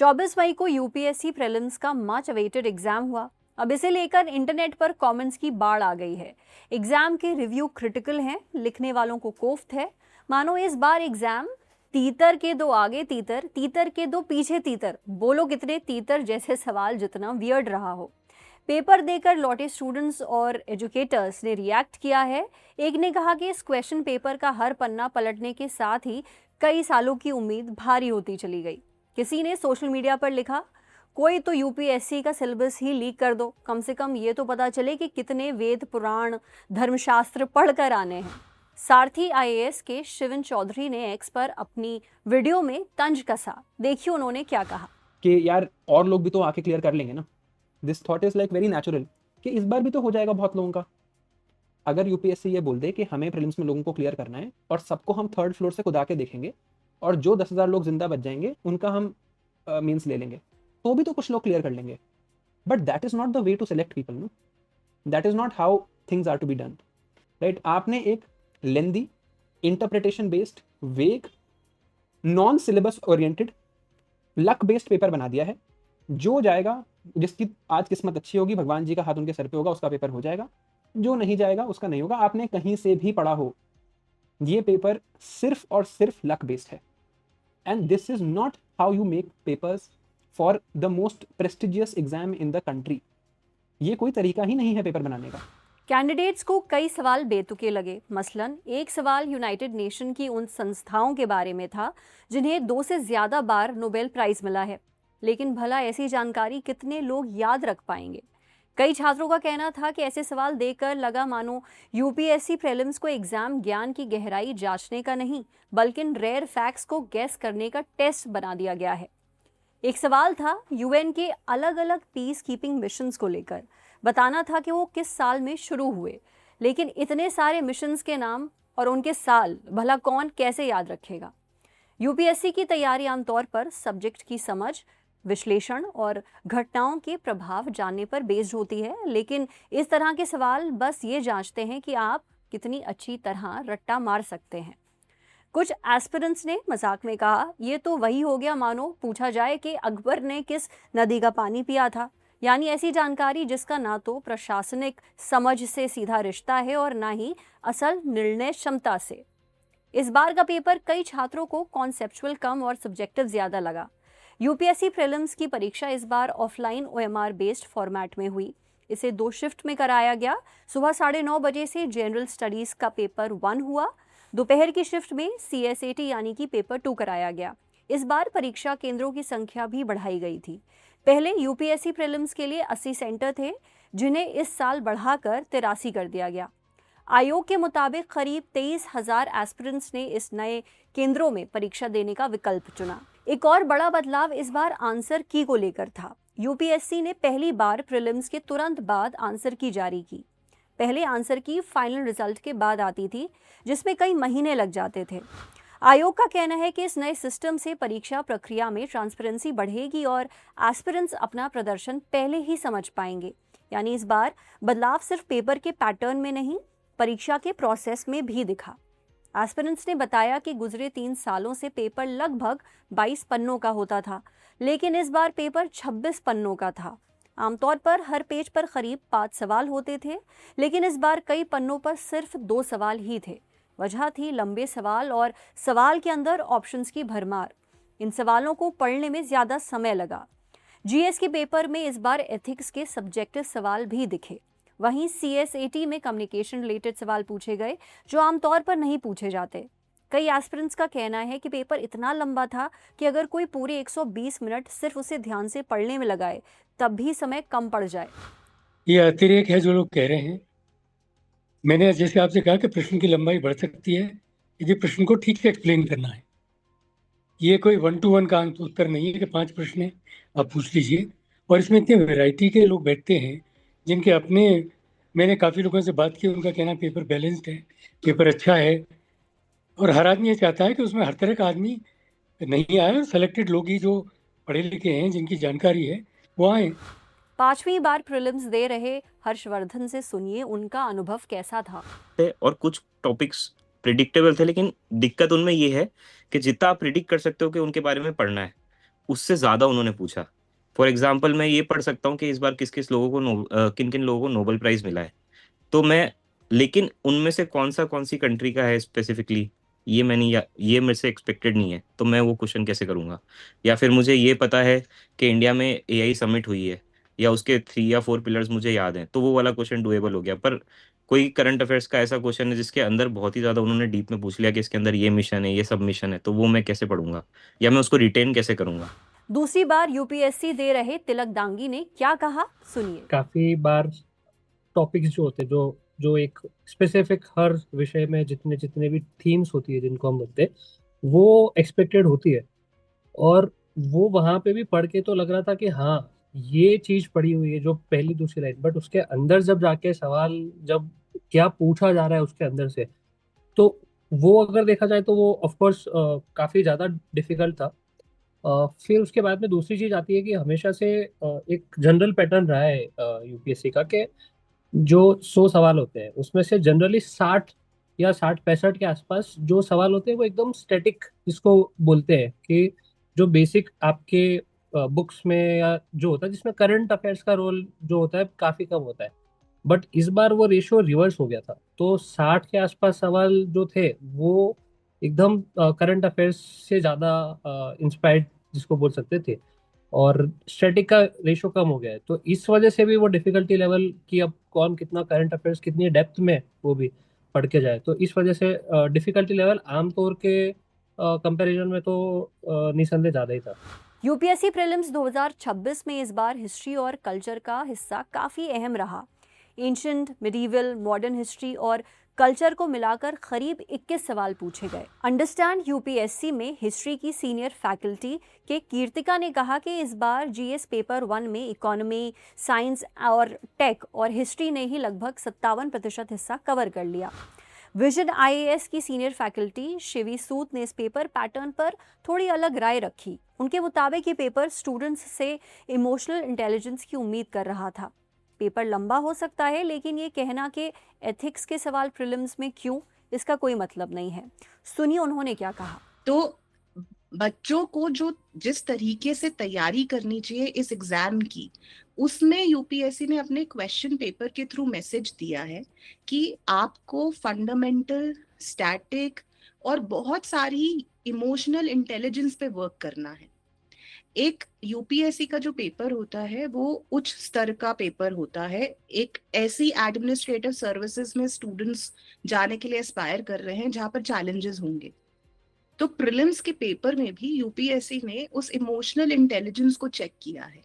24 मई को UPSC prelims का much awaited exam हुआ। अब इसे लेकर इंटरनेट पर कमेंट्स की बाढ़ आ गई है। एग्जाम के रिव्यू क्रिटिकल हैं, लिखने वालों को कोफ्त है। मानो इस बार एग्जाम तीतर के दो आगे तीतर, तीतर के दो पीछे तीतर, बोलो कितने तीतर जैसे सवाल जितना वियर्ड रहा हो। पेपर देकर लौटे स्टूडेंट्स और एजुकेटर्स ने रिएक्ट किया है। एक ने कहा कि इस क्वेश्चन पेपर का हर पन्ना पलटने के साथ ही कई सालों की उम्मीद भारी होती चली गई। किसी ने सोशल मीडिया पर लिखा, कोई तो यूपीएससी का सिलेबस ही लीक कर दो, कम से कम ये तो पता चले कि कितने वेद पुराण धर्मशास्त्र पढ़कर आने हैं। सारथी आईएएस के शिवन चौधरी ने एक्स पर अपनी वीडियो में तंज कसा। देखिए उन्होंने क्या कहा कि यार और लोग भी तो आके क्लियर कर लेंगे ना। This thought is like very natural कि इस बार भी तो हो जाएगा बहुत लोगों का। अगर यूपीएससी ये बोल दे कि हमें प्रीलिम्स में लोगों को क्लियर करना है और सबको हम थर्ड फ्लोर से खुदा के देखेंगे और जो 10,000 लोग जिंदा बच जाएंगे उनका हम मीन्स ले लेंगे, तो भी तो कुछ लोग क्लियर कर लेंगे। But that is not the way to select people, no, that is not how things are to be done, right. आपने एक lengthy, interpretation based, vague, non syllabus oriented, luck based paper बना दिया है। जो जाएगा, जिसकी आज किस्मत अच्छी होगी, भगवान जी का हाथ उनके सर पे होगा, उसका पेपर हो जाएगा। जो नहीं जाएगा उसका नहीं होगा। आपने कहीं से भी पढ़ा हो, ये पेपर सिर्फ और सिर्फ लक बेस्ड है। And this is not how you make papers for the most prestigious exam in the country. ये कोई तरीका ही नहीं है पेपर बनाने का। कैंडिडेट्स को कई सवाल बेतुके लगे। मसलन एक सवाल यूनाइटेड नेशन की उन संस्थाओं के बारे में था जिन्हें 2 से ज्यादा बार नोबेल प्राइज मिला है। लेकिन भला ऐसी जानकारी कितने लोग याद रख पाएंगे। कई छात्रों का कहना था कि ऐसे सवाल देकर लगा मानो यूपीएससी प्रीलिम्स को एग्जाम ज्ञान की गहराई जांचने का नहीं, बल्कि रेयर फैक्ट्स को गैस करने का टेस्ट बना दिया गया है। एक सवाल था यूएन के अलग अलग पीस कीपिंग मिशंस को लेकर। बताना था कि वो किस साल में शुरू हुए, लेकिन इतने सारे मिशंस के नाम और उनके साल भला कौन कैसे याद रखेगा। यूपीएससी की तैयारी आमतौर पर सब्जेक्ट की समझ, विश्लेषण और घटनाओं के प्रभाव जानने पर बेस्ड होती है, लेकिन इस तरह के सवाल बस ये जांचते हैं कि आप कितनी अच्छी तरह रट्टा मार सकते हैं। कुछ एस्पिरेंट्स ने मजाक में कहा, ये तो वही हो गया मानो पूछा जाए कि अकबर ने किस नदी का पानी पिया था। यानी ऐसी जानकारी जिसका ना तो प्रशासनिक समझ से सीधा रिश्ता है और ना ही असल निर्णय क्षमता से। इस बार का पेपर कई छात्रों को कॉन्सेप्चुअल कम और सब्जेक्टिव ज्यादा लगा। यूपीएससी प्रीलिम्स की परीक्षा इस बार ऑफलाइन ओएमआर बेस्ड फॉर्मेट में हुई। इसे 2 शिफ्ट में कराया गया। सुबह 9:30 बजे से जनरल स्टडीज का पेपर 1 हुआ। दोपहर की शिफ्ट में सीएसएटी यानी कि पेपर 2 कराया गया। इस बार परीक्षा केंद्रों की संख्या भी बढ़ाई गई थी। पहले यूपीएससी प्रीलिम्स के लिए 80 सेंटर थे, जिन्हें इस साल बढ़ाकर 83 कर दिया गया। आयोग के मुताबिक करीब 23,000 एस्पिरेंट्स ने इस नए केंद्रों में परीक्षा देने का विकल्प चुना। एक और बड़ा बदलाव इस बार आंसर की को लेकर था। यूपीएससी ने पहली बार प्रीलिम्स के तुरंत बाद आंसर की जारी की। पहले आंसर की फाइनल रिजल्ट के बाद आती थी, जिसमें कई महीने लग जाते थे। आयोग का कहना है कि इस नए सिस्टम से परीक्षा प्रक्रिया में ट्रांसपेरेंसी बढ़ेगी और एस्पिरेंट्स अपना प्रदर्शन पहले ही समझ पाएंगे। यानी इस बार बदलाव सिर्फ पेपर के पैटर्न में नहीं, परीक्षा के प्रोसेस में भी दिखा। एस्पिरेंट्स ने बताया कि गुजरे 3 सालों से पेपर लगभग 22 पन्नों का होता था, लेकिन इस बार पेपर 26 पन्नों का था। आमतौर पर हर पेज पर करीब 5 सवाल होते थे, लेकिन इस बार कई पन्नों पर सिर्फ 2 सवाल ही थे। वजह थी लंबे सवाल और सवाल के अंदर ऑप्शंस की भरमार। इन सवालों को पढ़ने में ज्यादा समय लगा। जीएस के पेपर में इस बार एथिक्स के सब्जेक्टिव सवाल भी दिखे। वहीं सीएसएटी में कम्युनिकेशन रिलेटेड सवाल पूछे गए, जो आमतौर पर नहीं पूछे जाते। कई एस्पिरेंट्स का कहना है कि पेपर इतना लंबा था कि अगर कोई पूरे 120 मिनट सिर्फ उसे ध्यान से पढ़ने में लगाए, तब भी समय कम पड़ जाए। ये अतिरेक है जो लोग कह रहे हैं। मैंने जैसे आपसे कहा कि प्रश्न की लंबाई बढ़ सकती है यदि प्रश्न को ठीक से एक्सप्लेन करना है। ये कोई 1 to 1 का उत्तर नहीं है कि 5 प्रश्न है, आप पूछ लीजिए। और इसमें इतने वैरायटी के लोग बैठते हैं जिनके अपने, मैंने काफ़ी लोगों से बात की, उनका कहना पेपर बैलेंस्ड है, पेपर अच्छा है। और हर आदमी ये चाहता है कि उसमें हर तरह का आदमी नहीं आए और सेलेक्टेड लोग ही जो पढ़े लिखे हैं, जिनकी जानकारी है, वो आए। 5वीं बार प्रीलिम्स दे रहे हर्षवर्धन से सुनिए उनका अनुभव कैसा था। और कुछ टॉपिक्स प्रिडिक्टेबल थे, लेकिन दिक्कत उनमें ये है कि जितना आप प्रिडिक्ट कर सकते हो कि उनके बारे में पढ़ना है, उससे ज्यादा उन्होंने पूछा। फॉर एग्जाम्पल मैं ये पढ़ सकता हूँ कि इस बार किस किस लोगों को किन किन लोगों को नोबेल प्राइज मिला है, तो मैं, लेकिन उनमें से कौन सी कंट्री का है स्पेसिफिकली, ये मैंने, या ये मेरे से एक्सपेक्टेड नहीं है, तो मैं वो क्वेश्चन कैसे करूंगा? या फिर मुझे ये पता है कि इंडिया में एआई समिट हुई है, या उसके 3 या 4 पिलर्स मुझे याद हैं, तो वो वाला क्वेश्चन डुएबल हो गया। पर कोई करंट अफेयर्स का ऐसा क्वेश्चन है जिसके अंदर बहुत ही ज्यादा उन्होंने डीप में पूछ लिया कि इसके अंदर ये मिशन है, ये सब मिशन है, तो वो मैं कैसे पढ़ूंगा, या मैं उसको रिटेन कैसे करूंगा? दूसरी बार यूपीएससी दे रहे तिलक दांगी ने क्या कहा, सुनिए। काफी बार टॉपिक्स जो होते हैं, जो जो एक स्पेसिफिक हर विषय में जितने जितने भी थीम्स होती है जिनको हम बोलते हैं, वो एक्सपेक्टेड होती है। और वो वहां पे भी पढ़ के तो लग रहा था कि हाँ, ये चीज पढ़ी हुई है जो पहली दूसरी लाइन, बट उसके अंदर जब जाके सवाल, जब क्या पूछा जा रहा है उसके अंदर से, तो वो अगर देखा जाए तो वो ऑफ कोर्स काफी ज्यादा डिफिकल्ट था। फिर उसके बाद में दूसरी चीज आती है कि हमेशा से एक जनरल पैटर्न रहा है यूपीएससी का, कि जो 100 सवाल होते हैं उसमें से जनरली 60 या 60-65 के आसपास जो सवाल होते हैं वो एकदम स्टैटिक जिसको बोलते हैं, कि जो बेसिक आपके बुक्स में या जो होता है जिसमें करंट अफेयर्स का रोल जो होता है काफी कम होता है। बट इस बार वो रेशियो रिवर्स हो गया था, तो 60 के आसपास सवाल जो थे वो एकदम करंट अफेयर्स से ज्यादा इंस्पायर्ड जिसको बोल सकते थे, और स्टैटिक का रेशो कम हो गया है। तो इस वजह से भी वो डिफिकल्टी लेवल कि अब कौन कितना करंट अफेयर्स कितनी डेप्थ में वो भी पढ़ के जाए, तो इस वजह से डिफिकल्टी लेवल आमतौर के कंपैरिजन में तो निसंदेह ज़्यादा ही था। यूपीएससी प्रीलिम्स 2026 में इस बार हिस्ट्री और कल्चर का हिस्सा काफ़ी अहम रहा। एंशंट, मिडीवल, मॉडर्न हिस्ट्री और कल्चर को मिलाकर करीब 21 सवाल पूछे गए। अंडरस्टैंड यूपीएससी में हिस्ट्री की सीनियर फैकल्टी के कीर्तिका ने कहा कि इस बार जीएस पेपर 1 में इकोनॉमी, साइंस और टेक और हिस्ट्री ने ही लगभग 57% हिस्सा कवर कर लिया। विजन आईएएस की सीनियर फैकल्टी शिवी सूद ने इस पेपर पैटर्न पर थोड़ी अलग राय रखी। उनके मुताबिक ये पेपर स्टूडेंट्स से इमोशनल इंटेलिजेंस की उम्मीद कर रहा था। पेपर लंबा हो सकता है, लेकिन ये कहना कि एथिक्स के सवाल प्रीलिम्स में क्यों, इसका कोई मतलब नहीं है। सुनिए उन्होंने क्या कहा। तो बच्चों को जो जिस तरीके से तैयारी करनी चाहिए इस एग्जाम की, उसमें यूपीएससी ने अपने क्वेश्चन पेपर के थ्रू मैसेज दिया है कि आपको फंडामेंटल, स्टैटिक और बहुत सारी इमोशनल इंटेलिजेंस पे वर्क करना है। एक यूपीएससी का जो पेपर होता है वो उच्च स्तर का पेपर होता है। एक ऐसी एडमिनिस्ट्रेटिव सर्विसेज में स्टूडेंट्स जाने के लिए एस्पायर कर रहे हैं जहां पर चैलेंजेस होंगे। तो प्रीलिम्स के पेपर में भी यूपीएससी ने उस इमोशनल इंटेलिजेंस को चेक किया है,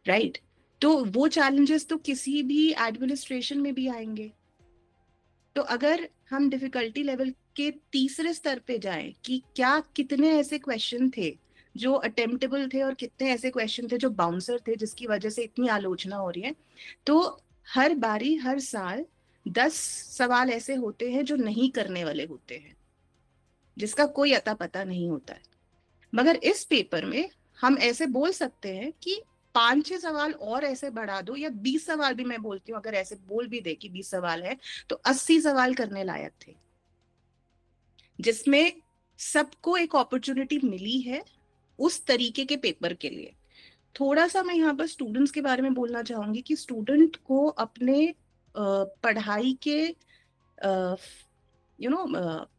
राइट? तो वो चैलेंजेस तो किसी भी एडमिनिस्ट्रेशन में भी आएंगे। तो अगर हम डिफिकल्टी लेवल के तीसरे स्तर पे जाएं कि क्या कितने ऐसे क्वेश्चन थे जो अटेम्प्टेबल थे और कितने ऐसे क्वेश्चन थे जो बाउंसर थे जिसकी वजह से इतनी आलोचना हो रही है, तो हर बारी हर साल 10 सवाल ऐसे होते हैं जो नहीं करने वाले होते हैं, जिसका कोई अता पता नहीं होता है। मगर इस पेपर में हम ऐसे बोल सकते हैं कि 5-6 सवाल और ऐसे बढ़ा दो, या 20 सवाल भी मैं बोलती हूँ, अगर ऐसे बोल भी दे कि 20 सवाल है तो 80 सवाल करने लायक थे, जिसमें सबको एक अपॉर्चुनिटी मिली है उस तरीके के पेपर के लिए। थोड़ा सा मैं यहाँ पर स्टूडेंट्स के बारे में बोलना चाहूंगी कि स्टूडेंट को अपने पढ़ाई के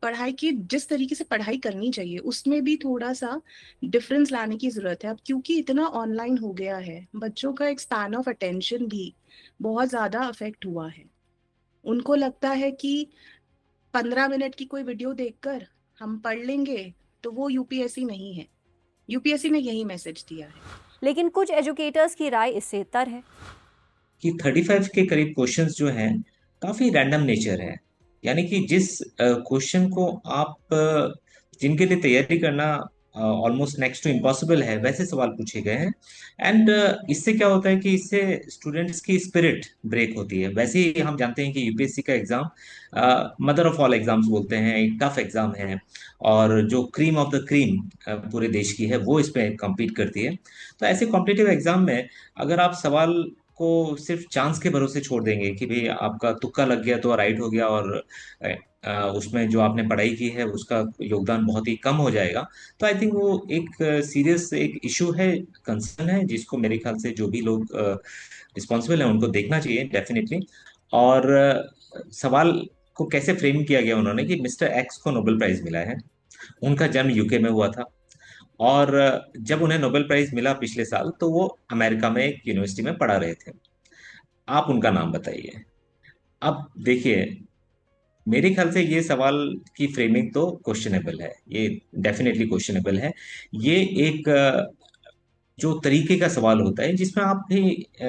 पढ़ाई की जिस तरीके से पढ़ाई करनी चाहिए उसमें भी थोड़ा सा डिफरेंस लाने की जरूरत है। अब क्योंकि इतना ऑनलाइन हो गया है, बच्चों का एक स्पैन ऑफ अटेंशन भी बहुत ज्यादा अफेक्ट हुआ है। उनको लगता है कि 15 मिनट की कोई वीडियो देखकर हम पढ़ लेंगे, तो वो यूपीएससी नहीं है। यूपीएससी ने यही मैसेज दिया है। लेकिन कुछ एजुकेटर्स की राय इससे तर है कि 35 के करीब क्वेश्चंस जो हैं काफी रैंडम नेचर है। यानी कि जिस क्वेश्चन को आप जिनके लिए तैयारी करना ऑलमोस्ट नेक्स्ट टू इम्पॉसिबल है, वैसे सवाल पूछे गए हैं। एंड इससे क्या होता है कि इससे स्टूडेंट्स की स्पिरिट ब्रेक होती है। वैसे ही हम जानते हैं कि यूपीएससी का exam mother of all exams बोलते हैं, एक टफ एग्जाम है, और जो क्रीम ऑफ द क्रीम पूरे देश की है वो इस पे compete करती है। तो ऐसे कॉम्पिटिटिव एग्जाम में अगर आप सवाल को सिर्फ चांस के भरोसे छोड़ देंगे कि भाई आपका तुक्का लग गया तो राइट हो गया और उसमें जो आपने पढ़ाई की है उसका योगदान बहुत ही कम हो जाएगा। तो आई थिंक वो एक सीरियस एक इशू है, कंसर्न है, जिसको मेरे ख्याल से जो भी लोग रिस्पॉन्सिबल हैं उनको देखना चाहिए डेफिनेटली। और सवाल को कैसे फ्रेम किया गया उन्होंने कि मिस्टर एक्स को नोबेल प्राइज मिला है, उनका जन्म यूके में हुआ था, और जब उन्हें नोबेल प्राइज मिला पिछले साल तो वो अमेरिका में एक यूनिवर्सिटी में पढ़ा रहे थे। आप उनका नाम बताइए। अब देखिए, मेरे ख्याल से ये सवाल की फ्रेमिंग तो क्वेश्चनेबल है, ये डेफिनेटली क्वेश्चनेबल है। ये एक जो तरीके का सवाल होता है जिसमें आप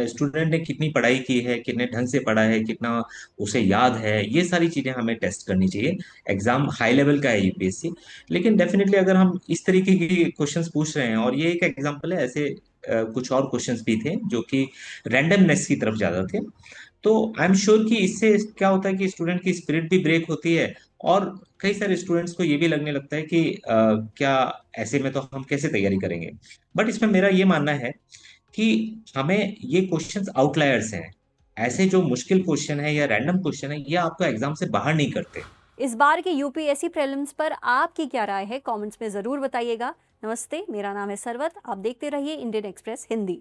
स्टूडेंट ने कितनी पढ़ाई की है, कितने ढंग से पढ़ा है, कितना उसे याद है, ये सारी चीजें हमें टेस्ट करनी चाहिए। एग्जाम हाई लेवल का है यूपीएससी, लेकिन डेफिनेटली अगर हम इस तरीके की क्वेश्चंस पूछ रहे हैं, और ये एक एग्जांपल है, ऐसे कुछ और क्वेश्चंस भी थे जो कि रैंडमनेस की तरफ ज्यादा थे। तो आई एम श्योर कि इससे क्या होता है कि स्टूडेंट की स्पिरिट भी ब्रेक होती है, और कई सारे स्टूडेंट्स को ये भी लगने लगता है कि क्या ऐसे में तो हम कैसे तैयारी करेंगे। बट इसमें मेरा ये मानना है कि हमें ये क्वेश्चंस आउटलायर्स हैं, ऐसे जो मुश्किल क्वेश्चन है या रैंडम क्वेश्चन है, ये आपको एग्जाम से बाहर नहीं करते। इस बार के यूपीएससी प्रीलिम्स पर आपकी क्या राय है, कमेंट्स में ज़रूर बताइएगा। नमस्ते, मेरा नाम है सरवत, आप देखते रहिए इंडियन एक्सप्रेस हिंदी।